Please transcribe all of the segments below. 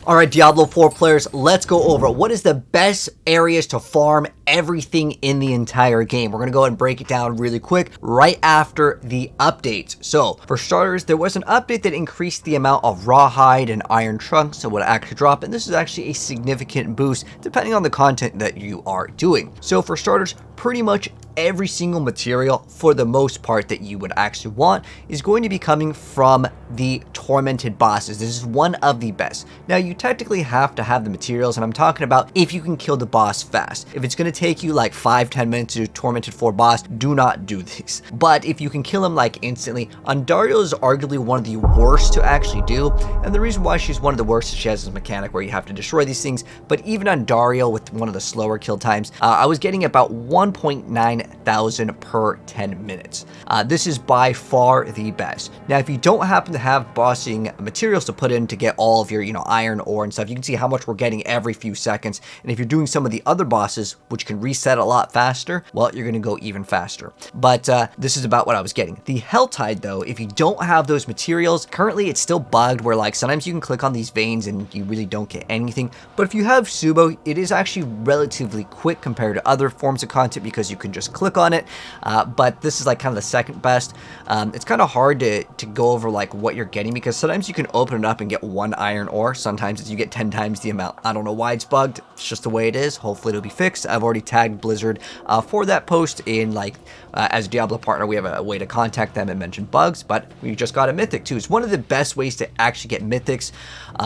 Alright, Diablo 4 players, let's go over what is the best areas to farm everything in the entire game. We're going to go ahead and break it down really quick right after the updates. So, for starters, there was an update that increased the amount of rawhide and iron trunks that would actually drop, and this is actually a significant boost depending on the content that you are doing. So, for starters, pretty much every single material, for the most part, that you would actually want is going to be coming from the tormented bosses. This is one of the best. Now, you technically have to have the materials, and I'm talking about if you can kill the boss fast. If it's going to take you like 5-10 minutes to do tormented 4 boss, do not do these. But if you can kill him like instantly, Andariel is arguably one of the worst to actually do, and the reason why she's one of the worst is she has this mechanic where you have to destroy these things. But even Andariel, with one of the slower kill times, I was getting about 1.9 thousand per 10 minutes. This is by far the best. Now, if you don't happen to have bossing materials to put in to get all of your, iron ore and stuff, you can see how much we're getting every few seconds. And if you're doing some of the other bosses, which can reset a lot faster, well, you're going to go even faster. But this is about what I was getting. The Helltide, though, if you don't have those materials, currently it's still bugged where like sometimes you can click on these veins and you really don't get anything. But if you have Subo, it is actually relatively quick compared to other forms of content because you can just click on it, but this is like kind of the second best. It's kind of hard to go over like what you're getting because sometimes you can open it up and get 1 iron ore. Sometimes you get 10 times the amount. I don't know why it's bugged. It's just the way it is. Hopefully it'll be fixed. I've already tagged Blizzard for that post in like as a Diablo partner. We have a way to contact them and mention bugs, but we just got a Mythic too. It's one of the best ways to actually get Mythics.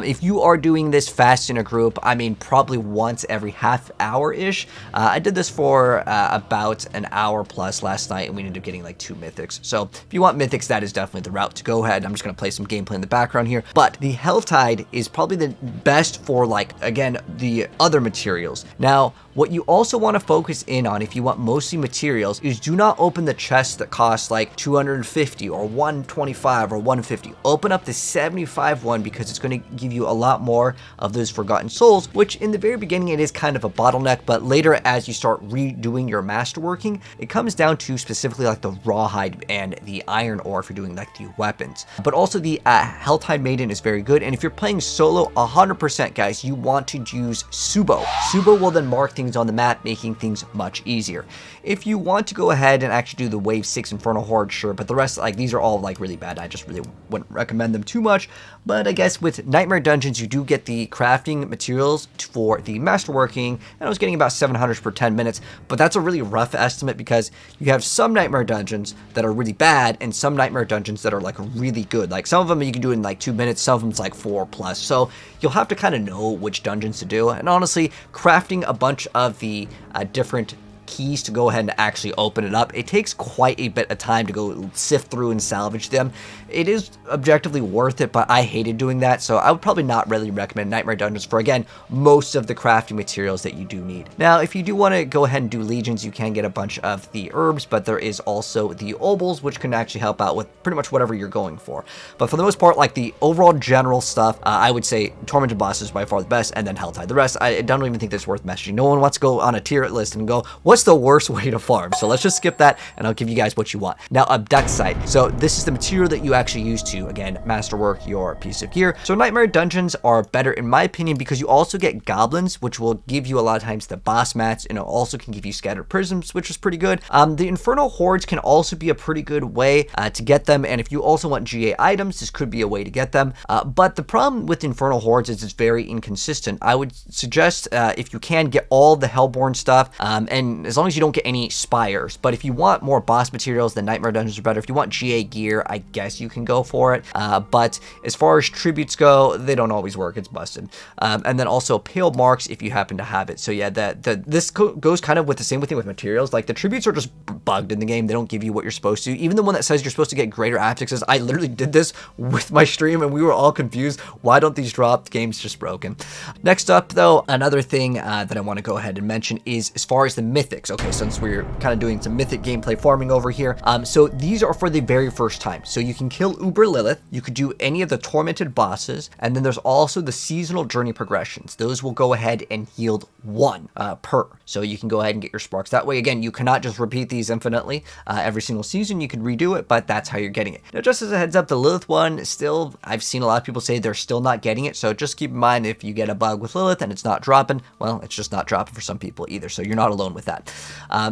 If you are doing this fast in a group, I mean probably once every half hour-ish. I did this for about an hour plus last night, and we ended up getting like 2 Mythics. So if you want Mythics, that is definitely the route to go ahead. I'm just going to play some gameplay in the background here. But the Helltide is probably the best for like, again, the other materials. Now, what you also want to focus in on if you want mostly materials is do not open the chests that cost like 250 or 125 or 150. Open up the 75 one because it's going to give you a lot more of those forgotten souls, which in the very beginning it is kind of a bottleneck, but later as you start redoing your masterworking, it comes down to specifically like the rawhide and the iron ore if you're doing like the weapons. But also the Helltide Maiden is very good, and if you're playing solo, 100% guys, you want to use Subo. Subo will then mark things on the map, making things much easier. If you want to go ahead and actually do the wave 6 Infernal Horde, sure, but the rest, like, these are all like really bad. I just really wouldn't recommend them too much. But I guess with Nightmare Dungeons, you do get the crafting materials for the masterworking, and I was getting about 700 per 10 minutes, but that's a really rough estimate because you have some Nightmare Dungeons that are really bad and some Nightmare Dungeons that are like really good. Like some of them you can do in like 2 minutes, some of them it's like 4 plus. So you'll have to kind of know which dungeons to do. And honestly, crafting a bunch of the different keys to go ahead and actually open it up, it takes quite a bit of time to go sift through and salvage them. It is objectively worth it, but I hated doing that, so I would probably not really recommend Nightmare Dungeons for, again, most of the crafting materials that you do need. Now, if you do want to go ahead and do legions, you can get a bunch of the herbs, but there is also the obols, which can actually help out with pretty much whatever you're going for. But for the most part, like the overall general stuff, I would say Tormented Boss is by far the best, and then Helltide. The rest, I don't even think that's worth messaging. No one wants to go on a tier list and go, what's the worst way to farm? So let's just skip that, and I'll give you guys what you want. Now, Obducite. So this is the material that you actually use to, again, masterwork your piece of gear. So Nightmare Dungeons are better, in my opinion, because you also get goblins, which will give you a lot of times the boss mats, and it also can give you scattered prisms, which is pretty good. The Infernal Hordes can also be a pretty good way to get them, and if you also want GA items, this could be a way to get them. But the problem with Infernal Hordes is it's very inconsistent. I would suggest, if you can, get all the Hellborn stuff, and as long as you don't get any spires. But if you want more boss materials, then Nightmare Dungeons are better. If you want GA gear, I guess you can go for it. But as far as tributes go, they don't always work. It's busted. And then also pale marks if you happen to have it. So yeah, this goes kind of with the same thing with materials. Like the tributes are just bugged in the game. They don't give you what you're supposed to. Even the one that says you're supposed to get greater affixes, I literally did this with my stream and we were all confused. Why don't these drop? The game's just broken. Next up though, another thing that I want to go ahead and mention is as far as the Mythics. Mythics. Okay, since we're kind of doing some Mythic gameplay farming over here. So these are for the very first time. So you can kill Uber Lilith, you could do any of the tormented bosses, and then there's also the seasonal journey progressions. Those will go ahead and yield 1 per. So you can go ahead and get your sparks that way. Again, you cannot just repeat these infinitely. Every single season you could redo it, but that's how you're getting it. Now, just as a heads up, the Lilith one, still, I've seen a lot of people say they're still not getting it. So just keep in mind, if you get a bug with Lilith and it's not dropping, well, it's just not dropping for some people either. So you're not alone with that.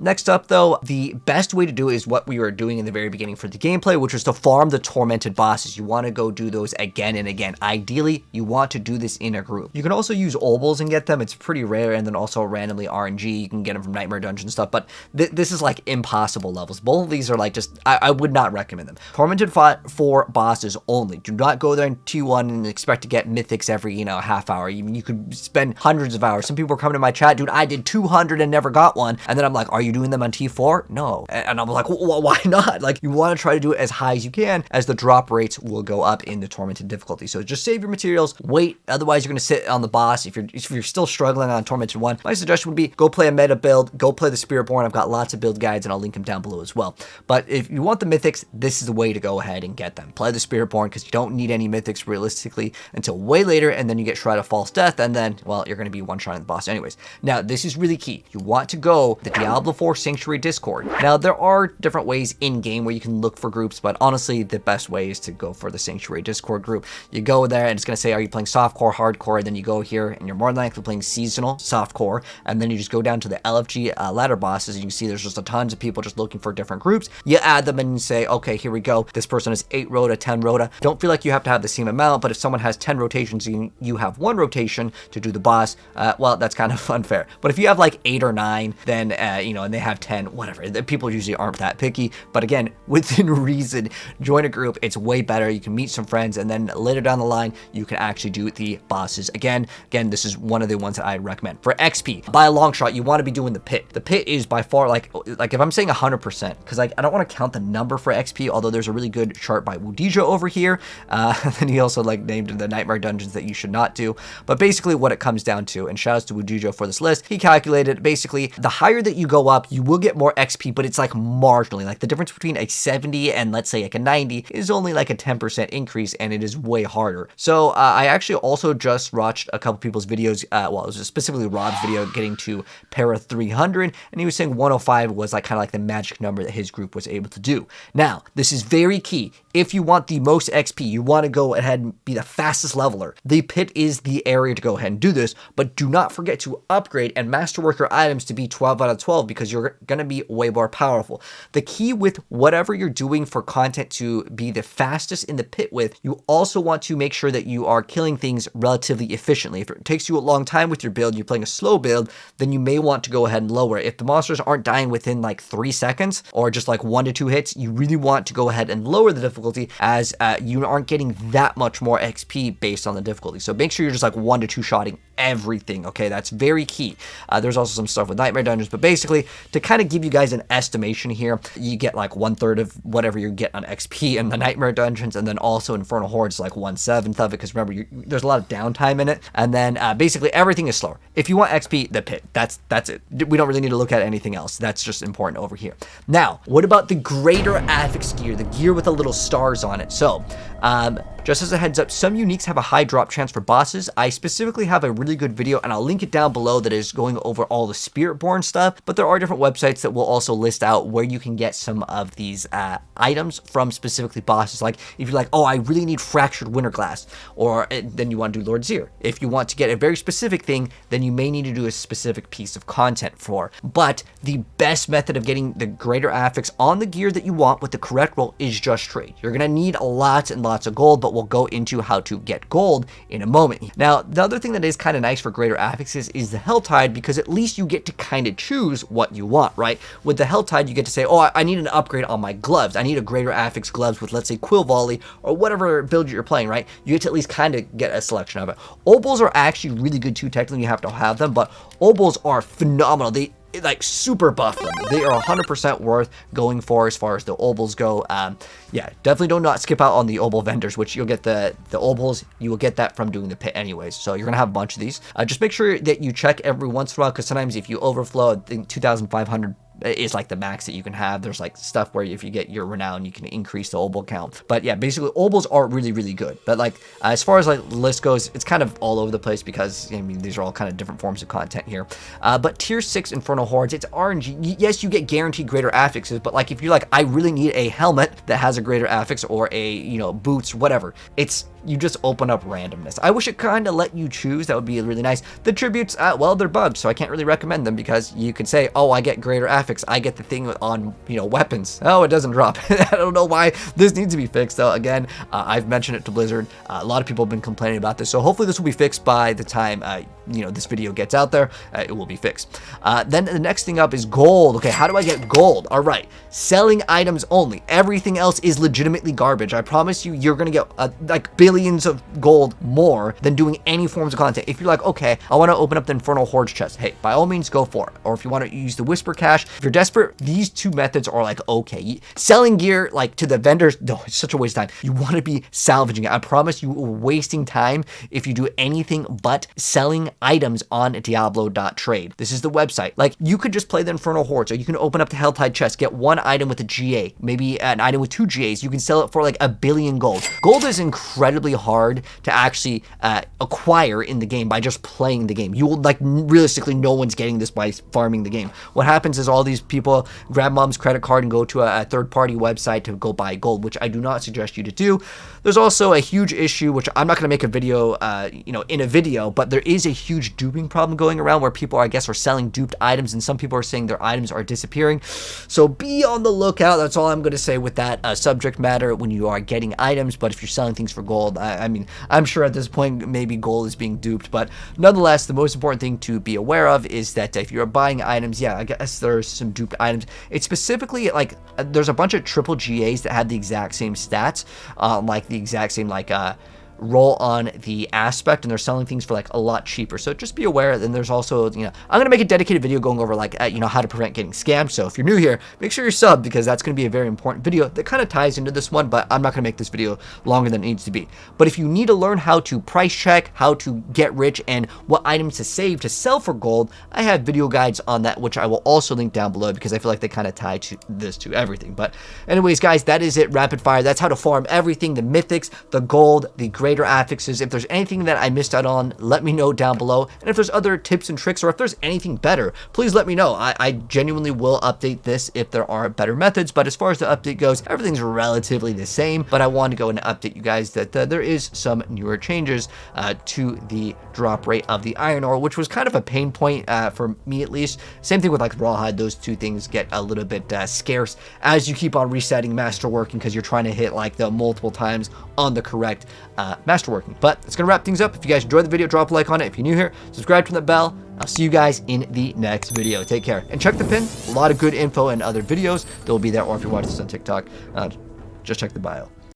Next up though, the best way to do it is what we were doing in the very beginning for the gameplay, which was to farm the tormented bosses. You want to go do those again and again. Ideally, you want to do this in a group. You can also use Obels and get them. It's pretty rare. And then also randomly RNG, you can get them from Nightmare Dungeon stuff. But this is like impossible levels. Both of these are like just, I would not recommend them. Tormented for bosses only. Do not go there in T1 and expect to get Mythics every, half hour. You could spend hundreds of hours. Some people are coming to my chat, dude, I did 200 and never got one. And then I'm like, are you doing them on T4? No. And I'm like, well, why not? Like, you want to try to do it as high as you can, as the drop rates will go up in the tormented difficulty. So just save your materials, wait. Otherwise, you're going to sit on the boss. If you're still struggling on tormented 1, my suggestion would be go play a meta build, go play the SpiritBorn. I've got lots of build guides and I'll link them down below as well. But if you want the Mythics, this is the way to go ahead and get them. Play the SpiritBorn, because you don't need any Mythics realistically until way later, and then you get Shroud of False Death, and then, well, you're going to be one-shotting the boss anyways. Now, this is really key. You want to go the Diablo 4 Sanctuary Discord. Now, there are different ways in-game where you can look for groups, but honestly, the best way is to go for the Sanctuary Discord group. You go there, and it's going to say, are you playing softcore, hardcore? And then you go here, and you're more than likely playing seasonal, softcore, and then you just go down to the LFG ladder bosses, and you can see there's just a tons of people just looking for different groups. You add them, and you say, okay, here we go. This person has 8 rota, 10 rota. Don't feel like you have to have the same amount, but if someone has 10 rotations and you have 1 rotation to do the boss, well, that's kind of unfair. But if you have like 8 or 9, then, and they have 10, whatever. The people usually aren't that picky. But again, within reason, join a group. It's way better. You can meet some friends, and then later down the line, you can actually do the bosses again. Again, this is one of the ones that I recommend. For XP, by a long shot, you want to be doing the pit. The pit is by far like if I'm saying 100%, because I don't want to count the number for XP, although there's a really good chart by Wudijo over here. And he also named the Nightmare Dungeons that you should not do. But basically what it comes down to, and shouts to Wudijo for this list, he calculated basically the higher that you go up, you will get more XP, but it's like marginally. Like the difference between a 70 and let's say like a 90 is only like a 10% increase, and it is way harder. So I actually also just watched a couple people's videos. Well, it was specifically Rob's video getting to para 300, and he was saying 105 was like kind of like the magic number that his group was able to do. Now, this is very key. If you want the most XP, you want to go ahead and be the fastest leveler, the pit is the area to go ahead and do this, but do not forget to upgrade and masterwork your items to be 12 out of 12, because you're going to be way more powerful. The key with whatever you're doing for content to be the fastest in the pit with, you also want to make sure that you are killing things relatively efficiently. If it takes you a long time with your build, you're playing a slow build, then you may want to go ahead and lower it. If the monsters aren't dying within like 3 seconds or just like 1 to 2 hits, you really want to go ahead and lower the difficulty, as you aren't getting that much more XP based on the difficulty. So make sure you're just like 1 to 2 shotting everything. Okay, that's very key. There's also some stuff with Nightmare Dungeons, but basically to kind of give you guys an estimation here, you get like 1/3 of whatever you get on XP in the Nightmare Dungeons, and then also Infernal Hordes like 1/7 of it, because remember, there's a lot of downtime in it, and then basically everything is slower. If you want XP, the pit, that's it. We don't really need to look at anything else. That's just important over here. Now, what about the greater Affix gear, the gear with the little stars on it? So, just as a heads up, some uniques have a high drop chance for bosses. I specifically have a really good video, and I'll link it down below, that is going over all the SpiritBorn stuff, but there are different websites that will also list out where you can get some of these items from specifically bosses. Like if you're like, oh, I really need Fractured Winterglass, or then you want to do Lord Zir. If you want to get a very specific thing, then you may need to do a specific piece of content for. But the best method of getting the greater Affix on the gear that you want with the correct roll is just trade. You're going to need lots and lots of gold, but we'll go into how to get gold in a moment. Now, the other thing that is kind of nice for greater affixes is the Helltide, because at least you get to kind of choose what you want, right? With the Helltide, you get to say, oh, I need an upgrade on my gloves. I need a greater affix gloves with, let's say, Quill Volley, or whatever build you're playing, right? You get to at least kind of get a selection of it. Obels are actually really good too. Technically, you have to have them, but Obels are phenomenal. like super buff them. They are 100% worth going for as far as the obols go. Yeah, definitely do not skip out on the obol vendors, which you'll get the obols. You will get that from doing the pit anyways. So you're gonna have a bunch of these. Just make sure that you check every once in a while, because sometimes if you overflow, I think 2,500 is like the max that you can have. There's like stuff where if you get your renown, you can increase the obol count. But yeah, basically obols are really, really good. But like as far as like the list goes, it's kind of all over the place because I mean these are all kind of different forms of content here. But tier 6 Infernal Hordes, it's RNG. Yes, you get guaranteed greater affixes, but like if you're like, I really need a helmet that has a greater affix or a, you know, boots, whatever, it's, you just open up randomness. I wish it kind of let you choose. That would be really nice. The tributes, well, they're bugged, so I can't really recommend them because you can say, oh, I get greater affix. I get the thing on, you know, weapons. Oh, it doesn't drop. I don't know why this needs to be fixed, though. Again, I've mentioned it to Blizzard. A lot of people have been complaining about this, so hopefully this will be fixed by the time, you know, this video gets out there. It will be fixed. Then the next thing up is gold. Okay, how do I get gold? All right, selling items only. Everything else is legitimately garbage. I promise you, you're gonna get like billions of gold more than doing any forms of content. If you're like, okay, I want to open up the Infernal Hordes chest, hey, by all means go for it. Or if you want to use the Whisper Cache, if you're desperate, these two methods are like okay. Selling gear like to the vendors, no, it's such a waste of time. You want to be salvaging it. I promise you, wasting time if you do anything but selling items on Diablo.trade. This is the website. Like you could just play the Infernal Hordes, or you can open up the Helltide chest, get one item with a GA, maybe an item with 2 GAs. You can sell it for like 1 billion gold. Gold is incredibly hard to actually acquire in the game by just playing the game. You will, like, realistically, no one's getting this by farming the game. What happens is all these people grab mom's credit card and go to a third-party website to go buy gold, which I do not suggest you to do. There's also a huge issue, which I'm not going to make a video, you know, in a video, but there is a huge duping problem going around where people, I guess, are selling duped items, and some people are saying their items are disappearing. So be on the lookout. That's all I'm going to say with that subject matter when you are getting items. But if you're selling things for gold, I mean, I'm sure at this point maybe gold is being duped, but nonetheless, the most important thing to be aware of is that if you're buying items, yeah, I guess there's some duped items. It's specifically like there's a bunch of triple GAs that have the exact same stats, like the exact same like roll on the aspect, and they're selling things for like a lot cheaper. So just be aware. Then there's also, you know, I'm gonna make a dedicated video going over like you know, how to prevent getting scammed. So if you're new here, make sure you're subbed, because that's gonna be a very important video that kind of ties into this one, but I'm not gonna make this video longer than it needs to be. But if you need to learn how to price check, how to get rich, and what items to save to sell for gold, I have video guides on that, which I will also link down below, because I feel like they kind of tie to this to everything. But anyways, guys, that is it. Rapid fire. That's how to farm everything: the mythics, the gold, the greater affixes. If there's anything that I missed out on, let me know down below. And if there's other tips and tricks, or if there's anything better, please let me know. I genuinely will update this if there are better methods. But as far as the update goes, everything's relatively the same. But I want to go and update you guys that there is some newer changes to the drop rate of the iron ore, which was kind of a pain point for me, at least. Same thing with like rawhide. Those two things get a little bit scarce as you keep on resetting masterworking, because you're trying to hit like the multiple times on the correct masterworking. But it's gonna wrap things up. If you guys enjoyed the video, drop a like on it. If you're new here, subscribe to the bell. I'll see you guys in the next video. Take care, and check the pin. A lot of good info and other videos that will be there. Or if you're watching this on TikTok, just check the bio.